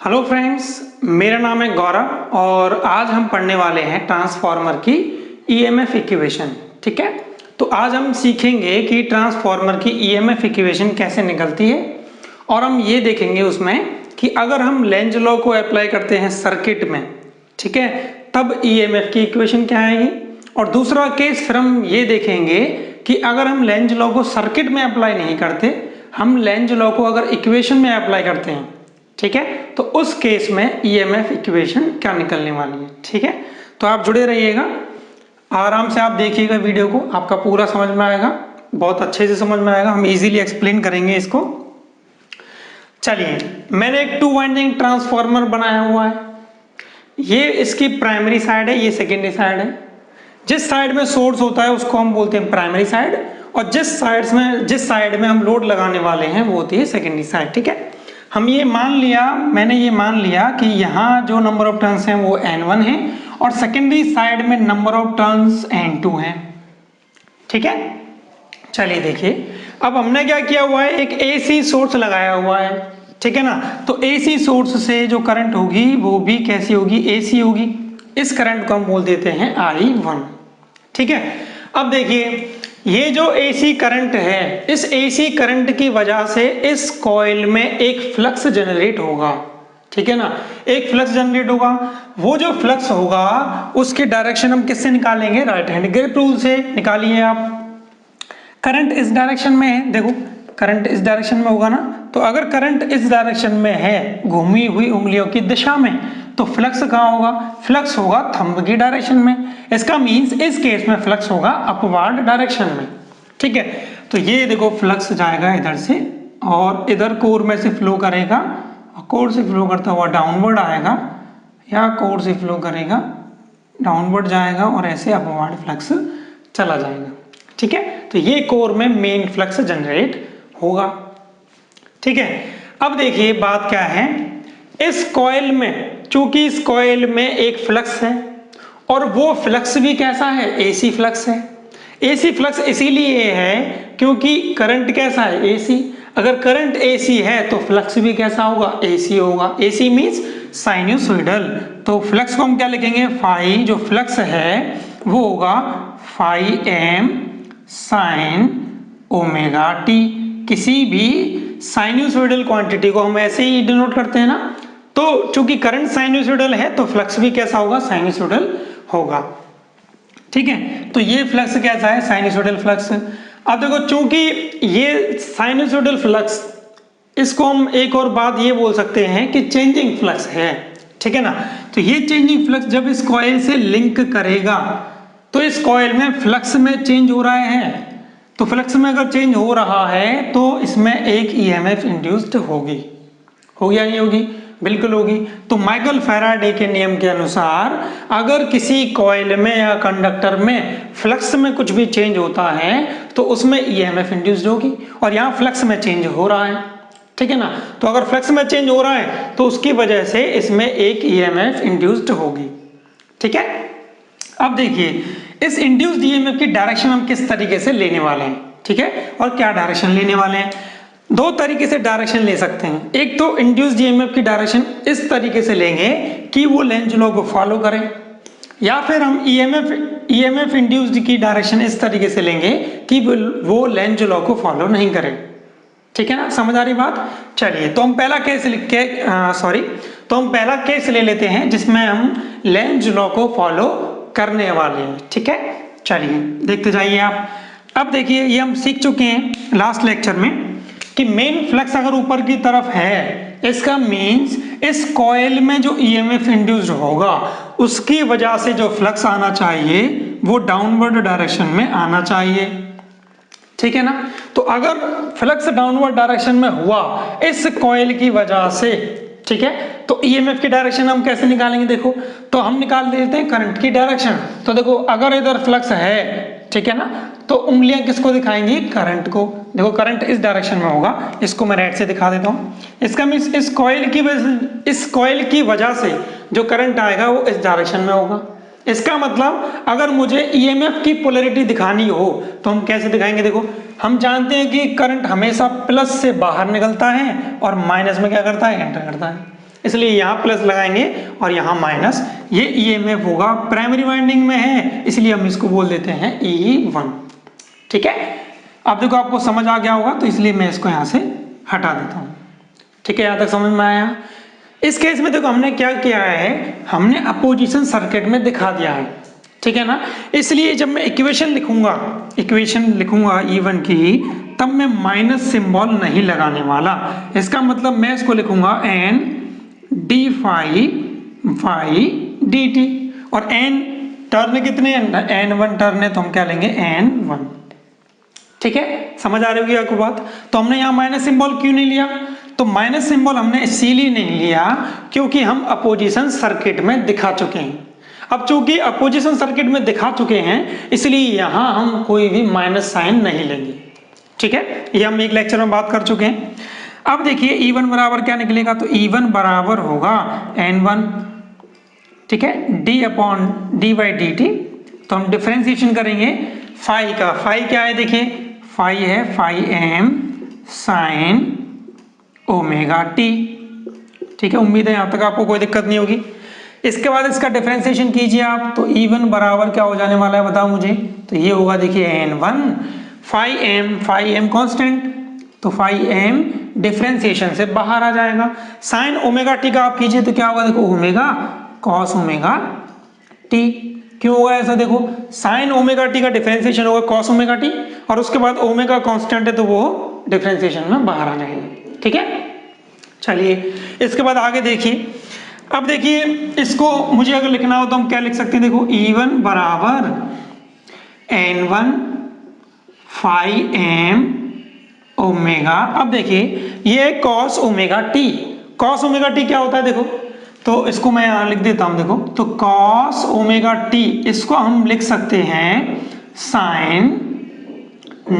Hello friends, मेरा नाम है गौरव और आज हम पढ़ने वाले हैं ट्रांसफार्मर की ईएमएफ इक्वेशन। ठीक है, तो आज हम सीखेंगे कि ट्रांसफार्मर की ईएमएफ इक्वेशन कैसे निकलती है और हम ये देखेंगे उसमें कि अगर हम लेंज लॉ को अप्लाई करते हैं सर्किट में, ठीक है, तब ईएमएफ की इक्वेशन क्या आएगी। और दूसरा केस फिर हम ये देखेंगे कि अगर हम लेंज लॉ को सर्किट में अप्लाई नहीं करते, हम लेंज लॉ को अगर इक्वेशन में अप्लाई करते हैं, ठीक है, तो उस केस में ईएमएफ इक्वेशन क्या निकलने वाली है। ठीक है, तो आप जुड़े रहिएगा, आराम से आप देखिएगा वीडियो को, आपका पूरा समझ में आएगा, बहुत अच्छे से समझ में आएगा, हम इजीली एक्सप्लेन करेंगे इसको। चलिए, मैंने एक 2 वाइंडिंग ट्रांसफार्मर बनाया हुआ है। ये इसकी प्राइमरी साइड है, ये सेकेंडरी साइड है। जिस साइड में सोर्स होता है उसको हम बोलते हैं प्राइमरी साइड, और जिस साइड में हम लोड लगाने वाले हैं वो होती है सेकेंडरी साइड। ठीक है, मैंने ये मान लिया कि यहाँ जो नंबर ऑफ टर्न्स हैं वो N1 है और सेकेंडरी साइड में नंबर ऑफ टर्न्स N2 है। ठीक है, चलिए देखिए, अब हमने क्या किया हुआ है, एक AC सोर्स लगाया हुआ है। ठीक है ना, तो AC सोर्स से जो करंट होगी वो भी कैसी होगी, AC होगी। इस करंट को हम बोल देते हैं I1। ठीक है, अब देखिए, ये जो AC करंट है, इस AC करंट की वजह से इस कॉइल में एक फ्लक्स जनरेट होगा। ठीक है ना, एक फ्लक्स जनरेट होगा। वो जो फ्लक्स होगा उसकी डायरेक्शन हम किससे निकालेंगे, राइट हैंड ग्रिप रूल से। निकालिए आप। करंट इस डायरेक्शन में है, देखो करंट इस डायरेक्शन में होगा ना, तो अगर करंट इस डायरेक्शन में है घूमी हुई उंगलियों की दिशा में, तो फ्लक्स कहाँ होगा, फ्लक्स होगा थंब की डायरेक्शन में। इसका मींस इस केस में फ्लक्स होगा अपवर्ड डायरेक्शन में। ठीक है, तो ये देखो फ्लक्स जाएगा इधर से और इधर कोर में से फ्लो करेगा, कोर से फ्लो करता हुआ डाउनवर्ड आएगा, या कोर से फ्लो करेगा डाउनवर्ड जाएगा और ऐसे अपवर्ड फ्लक्स चला जाएगा। ठीक है, तो ये कोर में मेन फ्लक्स जनरेट होगा। ठीक है, अब देखिए बात क्या है, इस कॉइल में, चूंकि इस कॉइल में एक फ्लक्स है और वो फ्लक्स भी कैसा है, AC फ्लक्स है। AC फ्लक्स इसीलिए है क्योंकि करंट कैसा है, AC। अगर करंट AC है तो फ्लक्स भी कैसा होगा, AC होगा। AC means sinusoidal. तो फ्लक्स को हम क्या लिखेंगे, फाई, जो फ्लक्स है वो होगा phi m sine omega T. किसी भी साइनसोइडल क्वांटिटी को हम ऐसे ही डिनोट करते हैं ना, तो चूंकि करंट साइनसोइडल है तो फ्लक्स भी कैसा होगा, साइनसोइडल होगा। ठीक है, तो ये फ्लक्स कैसा है, साइनसोइडल फ्लक्स। अब देखो, चूंकि ये साइनसोइडल फ्लक्स, इसको हम एक और बात ये बोल सकते हैं कि चेंजिंग फ्लक्स है। ठीक है ना, तो ये चेंजिंग फ्लक्स जब इस कॉइल से लिंक करेगा तो इस कॉइल में फ्लक्स में चेंज हो रहा है, तो फ्लक्स में अगर चेंज हो रहा है तो इसमें एक ईएमएफ इंड्यूस्ड होगी या नहीं होगी, बिल्कुल होगी। तो माइकल फैराडे के नियम के अनुसार अगर किसी कॉइल में या कंडक्टर में फ्लक्स में कुछ भी चेंज होता है तो उसमें ईएमएफ इंड्यूस्ड होगी, और यहाँ फ्लक्स में चेंज हो रहा है। ठीक है ना, तो अगर फ्लक्स में चेंज हो रहा है तो उसकी वजह से इसमें एक ईएमएफ इंड्यूस्ड होगी। ठीक है, अब देखिए, इस इंड्यूस्ड ईएमएफ की डायरेक्शन हम किस तरीके से लेने वाले हैं। ठीक है, और क्या डायरेक्शन लेने वाले हैं, दो तरीके से डायरेक्शन ले सकते हैं। एक तो इंड्यूस्ड ईएमएफ की डायरेक्शन इस तरीके से लेंगे कि वो लेंज लॉ को फॉलो करे, या फिर हम ईएमएफ इंड्यूस्ड की डायरेक्शन इस तरीके से लेंगे कि वो लेंज लॉ को फॉलो नहीं करे। ठीक है ना, समझ आ रही बात। चलिए, तो हम पहला केस ले लेते हैं जिसमें हम लेंज लॉ को फॉलो करने वाले हैं। ठीक है, चलिए देखते जाइए आप। अब देखिए, ये हम सीख चुके हैं लास्ट लेक्चर में कि मेन फ्लक्स अगर ऊपर की तरफ है, इसका मींस इस कॉइल में जो ईएमएफ इंड्यूस्ड होगा उसकी वजह से जो फ्लक्स आना चाहिए वो डाउनवर्ड डायरेक्शन में आना चाहिए। ठीक है ना, तो अगर फ्लक्स डाउनवर्ड डायरेक्शन में हुआ इस कॉइल की वजह से, ठीक है, तो ईएमएफ की डायरेक्शन हम कैसे निकालेंगे, देखो, तो हम निकाल देते हैं करंट की डायरेक्शन। तो देखो, अगर इधर फ्लक्स है, ठीक है ना, तो उंगलियां किसको दिखाएंगी, करंट को। देखो करंट इस डायरेक्शन में होगा, इसको मैं राइट से दिखा देता हूं। इसका मींस इस कॉइल की वजह से जो करंट आएगा वो इस डायरेक्शन में होगा। इसका मतलब अगर मुझे ईएमएफ की पोलैरिटी दिखानी हो तो हम कैसे दिखाएंगे, देखो हम जानते हैं कि करंट हमेशा प्लस से बाहर निकलता है और माइनस में क्या करता है, एंटर करता है। इसलिए यहाँ प्लस लगाएंगे और यहाँ माइनस। ये ईएमएफ होगा, प्राइमरी वाइंडिंग में है इसलिए हम इसको बोल देते हैं E1। ठीक है, अब देखो आपको समझ आ गया होगा तो इसलिए मैं इसको यहाँ से हटा देता हूँ। ठीक है, यहाँ तक समझ में आया। इस केस में देखो हमने क्या किया है, हमने अपोजिशन सर्किट में दिखा दिया है। ठीक है ना, इसलिए जब मैं इक्वेशन लिखूंगा E1 की, तब मैं माइनस सिंबल नहीं लगाने वाला। इसका मतलब मैं इसको लिखूंगा n d phi by dt, और n टर्न कितने हैं, n1 टर्न है तो हम क्या लेंगे n1। ठीक है, समझ आ रही होगी आपको बात। तो हमने यहाँ माइनस सिंबल क्यों नहीं लिया, तो माइनस सिंबल हमने इसीलिए नहीं लिया क्योंकि हम अपोजिशन सर्किट में दिखा चुके हैं। अब चूंकि अपोजिशन सर्किट में दिखा चुके हैं इसलिए यहाँ हम कोई भी माइनस साइन नहीं लेंगे। ठीक है, ये हम एक लेक्चर में बात कर चुके हैं। अब देखिए E1 बराबर क्या निकलेगा, तो E1 बराबर होगा N1, ठीक है, d upon D by D T. तो हम डिफरेंशिएशन करेंगे फाई का। फाई क्या है, देखिए फाई है phi m sine omega T. ठीक है, उम्मीद है यहाँ तक आपको कोई दिक्कत नहीं होगी। इसके बाद इसका डिफरेंशिएशन कीजिए आप, तो E1 बराबर क्या हो जाने वाला है बताओ मुझे, तो ये होगा देखिए N1 फाई m कांस्टेंट, तो फाई m डिफरेंशिएशन से बाहर आ जाएगा। साइन ओमेगा टी का आप कीजिए तो क्या होगा, देखो ओमेगा कॉस ओमेगा टी। क्यों होगा ऐसा, देखो साइन ओमेगा टी का डिफरेंशिएशन होगा कॉस ओमेगा टी, और उसके बाद ओमेगा कांस्टेंट है तो वो डिफरेंशिएशन में बाहर आ जाएगा। ठीक है, चलिए इसके बाद आगे देखिए। अब देखिए इसको मुझे अगर लिखना हो तो हम क्या लिख सकते हैं, देखो E1 बराबर N1 फाई m ओमेगा। अब देखिए ये cos omega T, cos omega T क्या होता है देखो, तो इसको मैं यहां लिख देता हूं, देखो तो कॉस ओमेगा टी इसको हम लिख सकते हैं साइन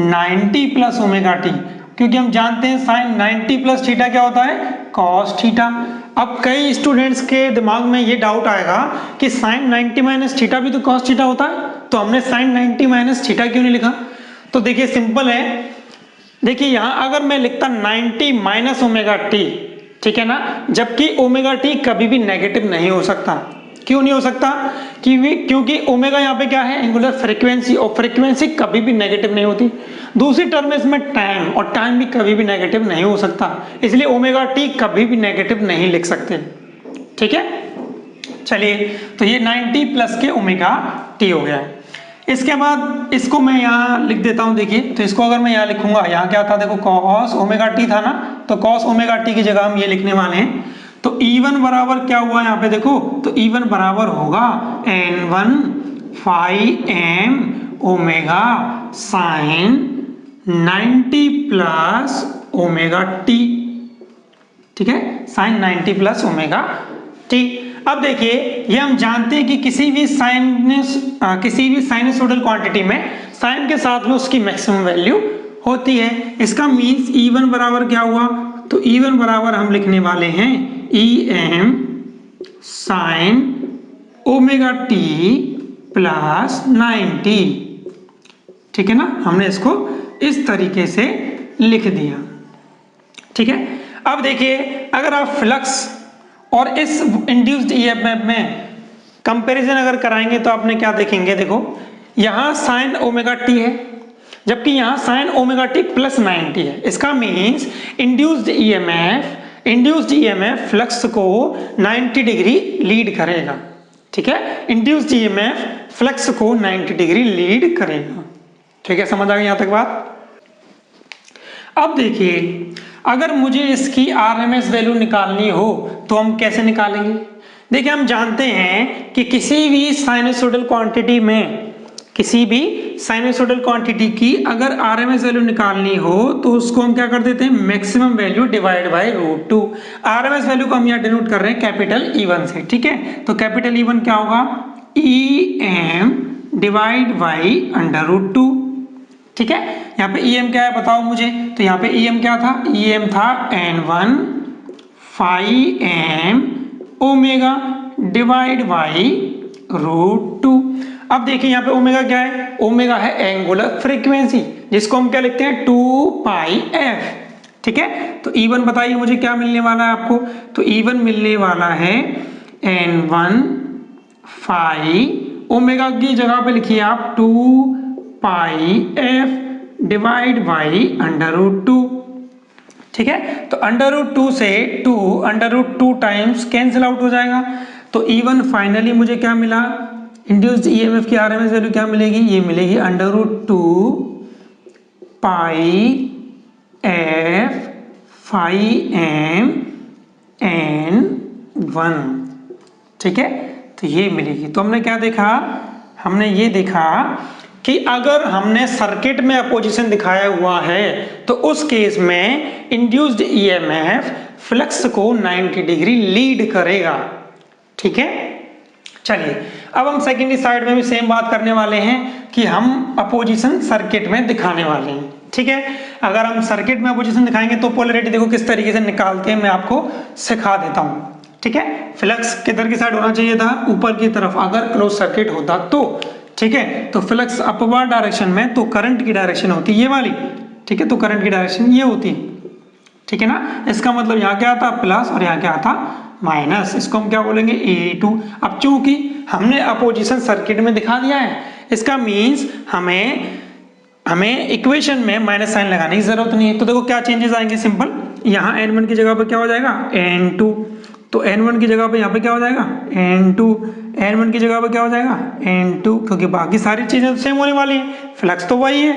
90 प्लस ओमेगा टी, क्योंकि हम जानते हैं साइन 90 प्लस थीटा क्या होता है, कॉस थीटा। अब कई स्टूडेंट्स के दिमाग में ये डाउट आएगा कि साइन 90 माइनस थीटा भी तो कॉस थीटा होता है, तो हमने साइन 90 माइनस थीटा क्यों नहीं लिखा। तो देखिए सिंपल है, देखिए यहां अगर मैं लिखता 90 माइनस ओमेगा टी, ठीक है ना, जबकि ओमेगा टी कभी भी नेगेटिव नहीं हो सकता। क्यों नहीं हो सकता, क्योंकि ओमेगा यहाँ पे क्या है, एंगुलर फ्रीक्वेंसी, और फ्रीक्वेंसी कभी भी नेगेटिव नहीं होती। दूसरी टर्म इसमें टाइम, और टाइम भी कभी भी नेगेटिव नहीं हो सकता, इसलिए ओमेगा टी कभी भी नेगेटिव नहीं लिख सकते। ठीक है, चलिए तो ये 90 प्लस के ओमेगा टी हो गया। इसके बाद इसको मैं यहाँ लिख देता हूँ, देखिए तो इसको अगर मैं यहाँ लिखूंगा, यहाँ क्या था देखो कॉस ओमेगा टी था ना, तो कॉस ओमेगा टी की जगह हम ये लिखने वाले हैं। तो E1 बराबर क्या हुआ यहाँ पे देखो, तो E1 बराबर होगा N1 phi m omega sine 90 plus omega T. ठीक है, साइन 90 प्लस ओमेगा टी। अब देखिए ये हम जानते हैं कि किसी भी साइनसोइडल क्वांटिटी में साइन के साथ में उसकी मैक्सिमम वैल्यू होती है। इसका मीन्स E1 बराबर क्या हुआ, तो E1 बराबर हम लिखने वाले हैं Em sign omega T plus 90। ठीक है ना, हमने इसको इस तरीके से लिख दिया। ठीक है, अब देखिए अगर आप फ्लक्स और इस इंड्यूस्ड ईएमएफ में कंपैरिजन अगर कराएंगे तो आपने क्या देखेंगे, देखो यहां साइन ओमेगा टी है, जबकि यहां साइन ओमेगा टी प्लस 90 है। इसका मीन्स इंड्यूस्ड ईएमएफ फ्लक्स को 90 डिग्री लीड करेगा। ठीक है, इंड्यूस्ड ईएमएफ फ्लक्स को 90 डिग्री लीड करेगा। ठीक है, समझ आ गई यहां तक बात। अब देखिए अगर मुझे इसकी आरएमएस वैल्यू निकालनी हो तो हम कैसे निकालेंगे। देखिए हम जानते हैं कि किसी भी साइनसोइडल क्वांटिटी की अगर आरएमएस वैल्यू निकालनी हो तो उसको हम क्या कर देते हैं, maximum value divide by √2। RMS value को हम यहाँ डिनोट कर रहे हैं कैपिटल E1 से। ठीक है, तो कैपिटल E1 क्या होगा, Em डिवाइड बाई √2। ठीक है, यहाँ पे Em क्या है बताओ मुझे, तो यहाँ पे Em क्या था, Em था N1 phi m omega divide by √2। अब देखिए यहाँ पे ओमेगा क्या है, ओमेगा है एंगुलर फ्रीक्वेंसी, जिसको हम क्या लिखते हैं 2 पाई f। ठीक है। तो E1 बताइए मुझे क्या मिलने वाला है आपको, तो E1 मिलने वाला है N1 फाई ओमेगा की जगह पे लिखिए आप 2 पाई f डिवाइड बाई √2, ठीक है। तो √2 से 2 √2 टाइम्स कैंसिल आउट हो जाएगा। तो E1 फाइनली मुझे क्या मिला, इंड्यूस्ड ईएमएफ की आरएमएस वैल्यू क्या मिलेगी, ये मिलेगी √2 पाई f फाई m N1, ठीक है। तो ये मिलेगी। तो हमने क्या देखा, हमने ये देखा कि अगर हमने सर्किट में अपोजिशन दिखाया हुआ है तो उस केस में इंड्यूस्ड ईएमएफ फ्लक्स को 90 डिग्री लीड करेगा, ठीक है। चलिए अब हम सेकेंडरी साइड में भी सेम बात करने वाले हैं कि हम अपोजिशन सर्किट में दिखाने वाले हैं, ठीक है। अगर हम सर्किट में अपोजिशन दिखाएंगे तो पोलैरिटी देखो किस तरीके से निकालते हैं, मैं आपको सिखा देता हूं, ठीक है। फ्लक्स किधर की साइड होना चाहिए था, ऊपर की तरफ, अगर क्लोज सर्किट होता तो, ठीक है। तो फ्लक्स अपवर्ड डायरेक्शन में, तो करंट की डायरेक्शन होती ये वाली, ठीक है। तो करंट की डायरेक्शन ये होती, ठीक है ना। इसका मतलब यहाँ क्या आता प्लस और यहाँ क्या आता माइनस, इसको हम क्या बोलेंगे E2। अब चूंकि हमने अपोजिशन सर्किट में दिखा दिया है, इसका मीन्स हमें इक्वेशन में माइनस साइन लगाने की जरूरत नहीं है। तो देखो क्या चेंजेस आएंगे, सिंपल, यहाँ N1 की जगह पर क्या हो जाएगा N2, तो N1 की जगह पे यहाँ पे क्या हो जाएगा N2, N1 की जगह पे क्या हो जाएगा N2, क्योंकि बाकी सारी चीजें तो सेम होने वाली है, फ्लक्स तो वही है,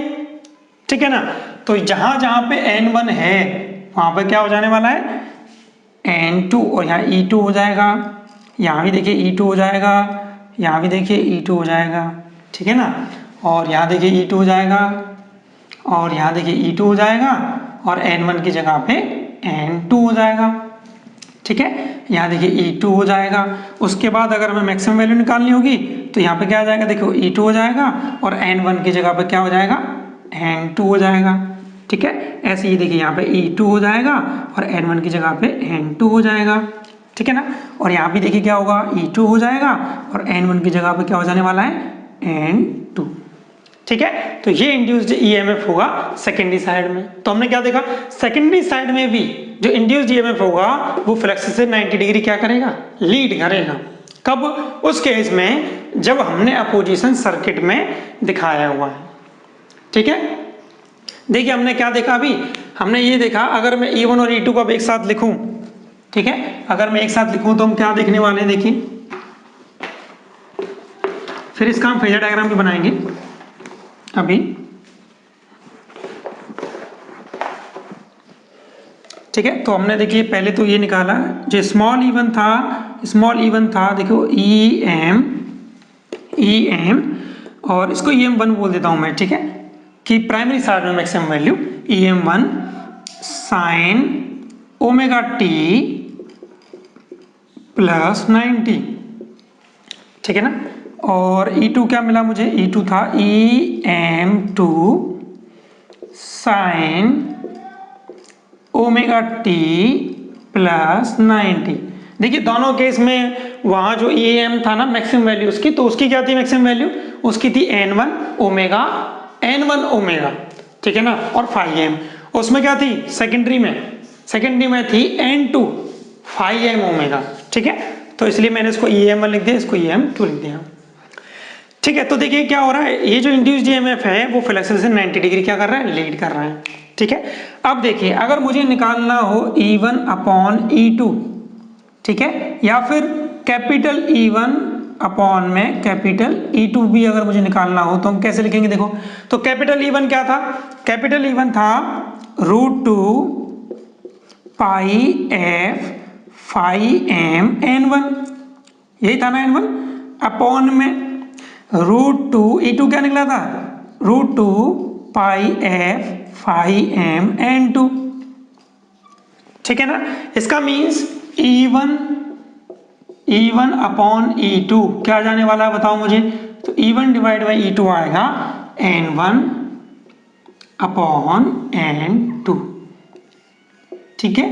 ठीक है ना। तो जहां जहां पे N1 है वहां पे क्या हो जाने वाला है N2, और यहाँ E2 हो जाएगा, यहाँ भी देखिए E2 हो जाएगा, यहाँ भी देखिए E2 हो जाएगा, ठीक है ना। और यहाँ देखिए E2 हो जाएगा, और यहाँ देखिए E2 हो जाएगा, और N1 की जगह पे N2 हो जाएगा, ठीक है। यहाँ देखिए E2 हो जाएगा। उसके बाद अगर हमें मैक्सिमम वैल्यू निकालनी होगी तो यहाँ पे क्या आ जाएगा, देखो E2 हो जाएगा, और N1 की जगह पे क्या हो जाएगा N2 हो जाएगा, ठीक है। ऐसे ही देखिए यहाँ पे E2 हो जाएगा और N1 की जगह पे N2 हो जाएगा, ठीक है ना। और यहाँ भी देखिए क्या होगा E2 हो जाएगा और N1 की जगह पे क्या हो जाने वाला है N2, ठीक है। तो ये इंड्यूस्ड ईएमएफ होगा सेकेंडरी साइड में। तो हमने क्या देखा, सेकेंडरी साइड में भी जो इंड्यूस्ड ईएमएफ होगा वो फ्लक्स से 90 डिग्री क्या करेगा, लीड करेगा। कब, उस केस में जब हमने अपोजिशन सर्किट में दिखाया हुआ है, ठीक है। देखिए हमने क्या देखा, अभी हमने ये देखा अगर मैं E1 और E2 को एक साथ लिखूं, ठीक है, अगर मैं एक साथ लिखूं तो हम क्या देखने वाले हैं, देखिए फिर इसका हम फेजर डायग्राम भी बनाएंगे अभी, ठीक है। तो हमने देखिए पहले तो ये निकाला जो स्मॉल E1 था, देखो EM और इसको EM1 बोल देता हूं मैं, ठीक है, कि प्राइमरी साइड में maximum value EM1 sine omega t plus 90, ठीक है ना। और E2 क्या मिला मुझे, E2 था EM2 sine omega t plus 90। देखिए दोनों केस में वहां जो EM था ना मैक्सिमम वैल्यू उसकी, तो उसकी क्या थी मैक्सिमम वैल्यू, उसकी थी N1 ओमेगा, ठीक है ना। और फाई m उसमें क्या थी सेकेंडरी में थी N2 फाई m ओमेगा, ठीक है। तो इसलिए मैंने इसको EM1 लिख दिया, इसको EM2 लिख दिया, ठीक है। तो देखिए क्या हो रहा है, ये जो इंड्यूस्ड ईएमएफ है वो फ्लक्स से 90 डिग्री क्या कर रहा है, लीड कर रहा है, ठीक है। अब देखिए अगर मुझे निकालना हो E1 अपॉन E2, ठीक है, या फिर कैपिटल E1 अपॉन में कैपिटल E2 भी अगर मुझे निकालना हो तो हम कैसे लिखेंगे, देखो तो कैपिटल E1 क्या था, कैपिटल E1 था √2 पाई f फाई m N1, यही था ना N1, अपॉन में √2, E2 क्या निकला था √2 पाई f फाई m N2, ठीक है ना। इसका मीन्स E1 अपॉन E2 क्या जाने वाला है बताओ मुझे, तो E1 डिवाइड बाई E2 आएगा N1 अपॉन N2, ठीक है,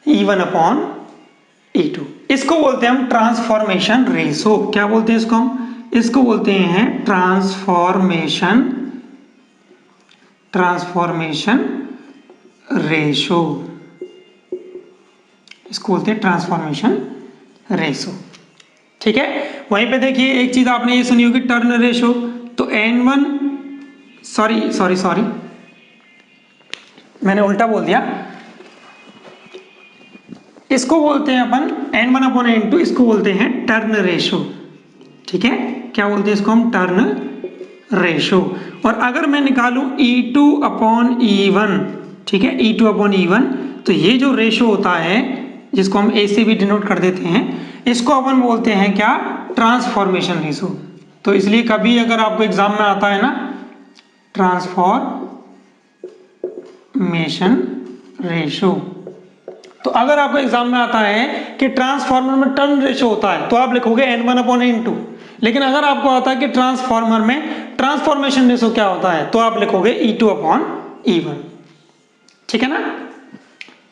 E1 अपॉन E2। इसको बोलते हैं हम ट्रांसफॉर्मेशन रेशो, क्या बोलते हैं इसको हम, इसको बोलते हैं ट्रांसफॉर्मेशन ट्रांसफॉर्मेशन रेशो, इसको बोलते हैं ट्रांसफॉर्मेशन रेशो। ठीक है, वहीं पे देखिए एक चीज आपने ये सुनी होगी टर्न रेशो, तो N1 सॉरी मैंने उल्टा बोल दिया, इसको बोलते हैं अपन N1/N2, इसको बोलते हैं टर्न रेशो। ठीक है, क्या बोलते हैं इसको हम? Turn ratio. और अगर मैं निकालूं E2/E1, ठीक है, E2/E1, तो ये जो रेशो होता है जिसको हम ए से भी डिनोट कर देते हैं, इसको अपन बोलते हैं क्या? Transformation ratio. तो इसलिए कभी अगर आपको एग्जाम में आता है ना ट्रांसफॉर्मेशन रेशो, तो अगर आपको एग्जाम में आता है कि ट्रांसफार्मर में टर्न रेशो होता है तो आप लिखोगे N1/N2, लेकिन अगर आपको आता है कि ट्रांसफार्मर में ट्रांसफॉर्मेशन रेशो क्या होता है तो आप लिखोगे E2/E1। ठीक है ना?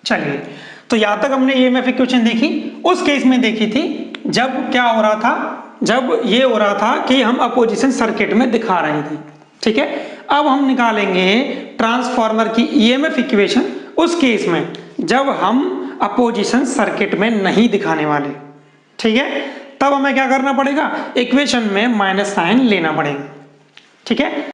चलिए, तो यहां तक हमने ईएमएफ इक्वेशन देखी। उस केस में देखी थी जब क्या हो रहा था, जब ये हो रहा था कि हम अपोजिशन सर्किट में दिखा रहे थे। ठीक है, अब हम निकालेंगे ट्रांसफार्मर की ईएमएफ इक्वेशन उस केस में जब हम अपोजिशन सर्किट में नहीं दिखाने वाले। ठीक है, तब हमें क्या करना पड़ेगा? इक्वेशन में माइनस साइन लेना पड़ेगा। ठीक है।